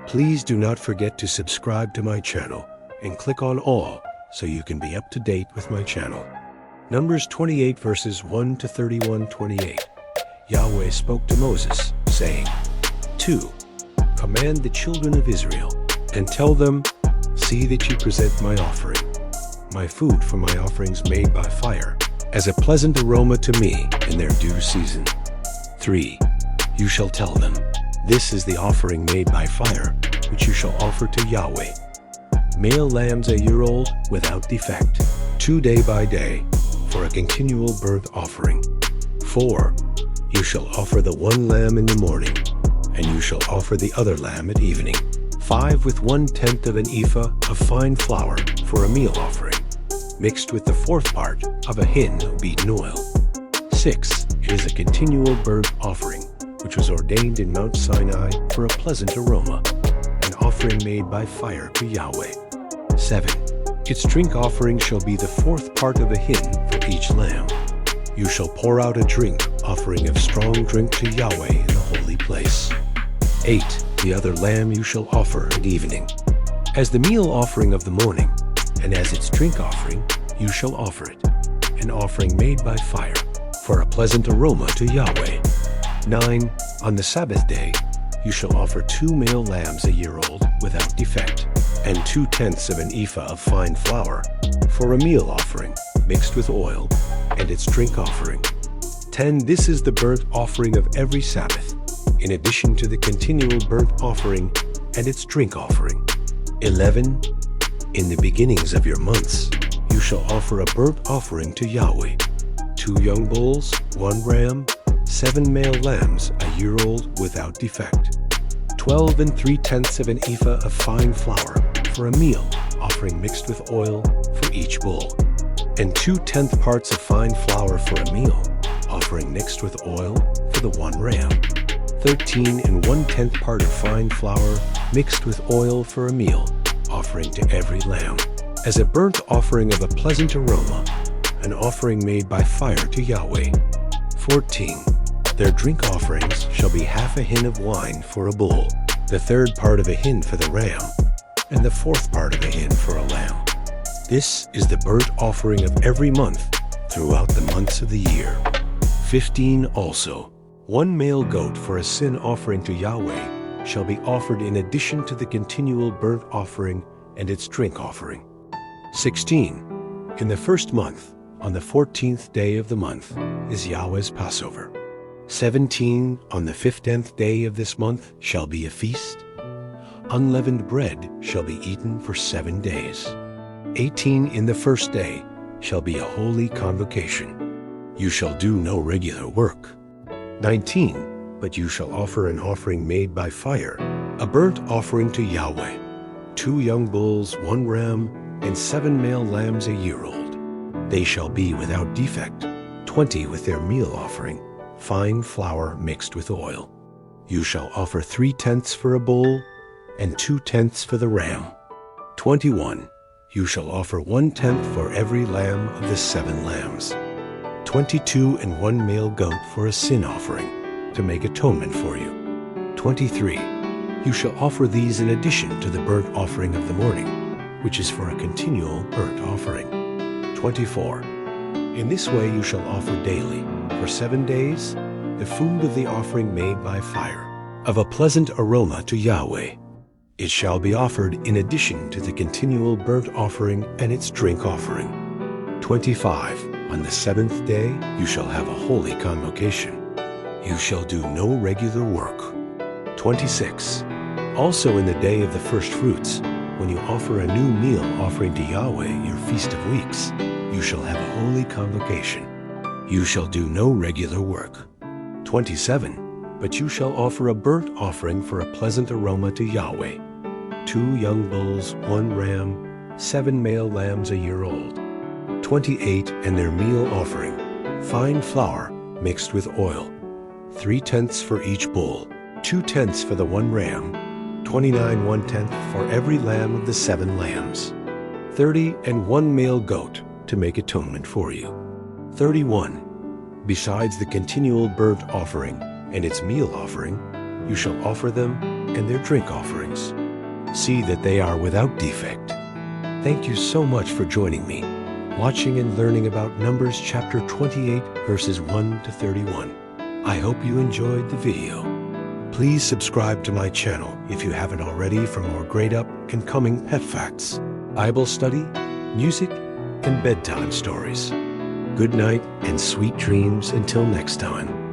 Please do not forget to subscribe to my channel and click on all so you can be up to date with my channel. Numbers 28 verses 1 to 31:28. Yahweh spoke to Moses, saying, 2. Command the children of Israel, and tell them, see that you present my offering, my food for my offerings made by fire, as a pleasant aroma to me in their due season. 3. You shall tell them, this is the offering made by fire, which you shall offer to Yahweh. Male lambs a year old, without defect, 2 day by day, for a continual burnt offering. 4. You shall offer the one lamb in the morning, and you shall offer the other lamb at evening. 5 with 1/10 of an ephah of fine flour for a meal offering, mixed with the 4th part of a hin of beaten oil. 6. It is a continual burnt offering, which was ordained in Mount Sinai for a pleasant aroma, an offering made by fire to Yahweh. 7. Its drink offering shall be the 4th part of a hin for each lamb. You shall pour out a drink offering of strong drink to Yahweh in the holy place. 8. The other lamb you shall offer at evening. As the meal offering of the morning, and as its drink offering, you shall offer it, an offering made by fire, for a pleasant aroma to Yahweh. 9. On the Sabbath day, you shall offer 2 male lambs a year old, without defect, and 2/10 of an ephah of fine flour, for a meal offering, mixed with oil, and its drink offering. 10. This is the burnt offering of every Sabbath, in addition to the continual burnt offering and its drink offering. 11. In the beginnings of your months, you shall offer a burnt offering to Yahweh, 2 young bulls, 1 ram, 7 male lambs a year old, without defect. 12 and 3/10 of an ephah of fine flour for a meal offering mixed with oil for each bull, and 2/10 parts of fine flour for a meal offering mixed with oil for the 1 ram. 13 and 1/10 part of fine flour mixed with oil for a meal offering to every lamb, as a burnt offering of a pleasant aroma, an offering made by fire to Yahweh. 14. Their drink offerings shall be half a hin of wine for a bull, the 3rd part of a hin for the ram, and the 4th part of a hin for a lamb. This is the burnt offering of every month throughout the months of the year. 15 also, 1 male goat for a sin offering to Yahweh shall be offered in addition to the continual burnt offering and its drink offering. 16. In the 1st month, on the 14th day of the month, is Yahweh's Passover. 17. On the 15th day of this month shall be a feast. Unleavened bread shall be eaten for 7 days. 18. In the 1st day shall be a holy convocation. You shall do no regular work. 19. But you shall offer an offering made by fire, a burnt offering to Yahweh, 2 young bulls, 1 ram, and 7 male lambs a year old. They shall be without defect, 20 with their meal offering, fine flour mixed with oil. You shall offer 3/10 for a bull, and 2/10 for the ram. 21. You shall offer 1/10 for every lamb of the 7 lambs. 22 and 1 male goat for a sin offering, to make atonement for you. 23. You shall offer these in addition to the burnt offering of the morning, which is for a continual burnt offering. 24. In this way you shall offer daily, for 7 days, the food of the offering made by fire, of a pleasant aroma to Yahweh. It shall be offered in addition to the continual burnt offering and its drink offering. 25. On the 7th day you shall have a holy convocation. You shall do no regular work. 26. Also in the day of the first fruits, when you offer a new meal offering to Yahweh your feast of weeks, you shall have a holy convocation. You shall do no regular work. 27. But you shall offer a burnt offering for a pleasant aroma to Yahweh, 2 young bulls, 1 ram, 7 male lambs a year old. 28 and their meal offering, fine flour mixed with oil, 3/10 for each bull, 2/10 for the 1 ram, 29 1/10 for every lamb of the 7 lambs. 30 and 1 male goat to make atonement for you. 31. Besides the continual burnt offering and its meal offering, you shall offer them and their drink offerings. See that they are without defect. Thank you so much for joining me, watching and learning about Numbers chapter 28, verses 1 to 31. I hope you enjoyed the video. Please subscribe to my channel if you haven't already for more great up and coming pet facts, Bible study, music, and bedtime stories. Good night and sweet dreams until next time.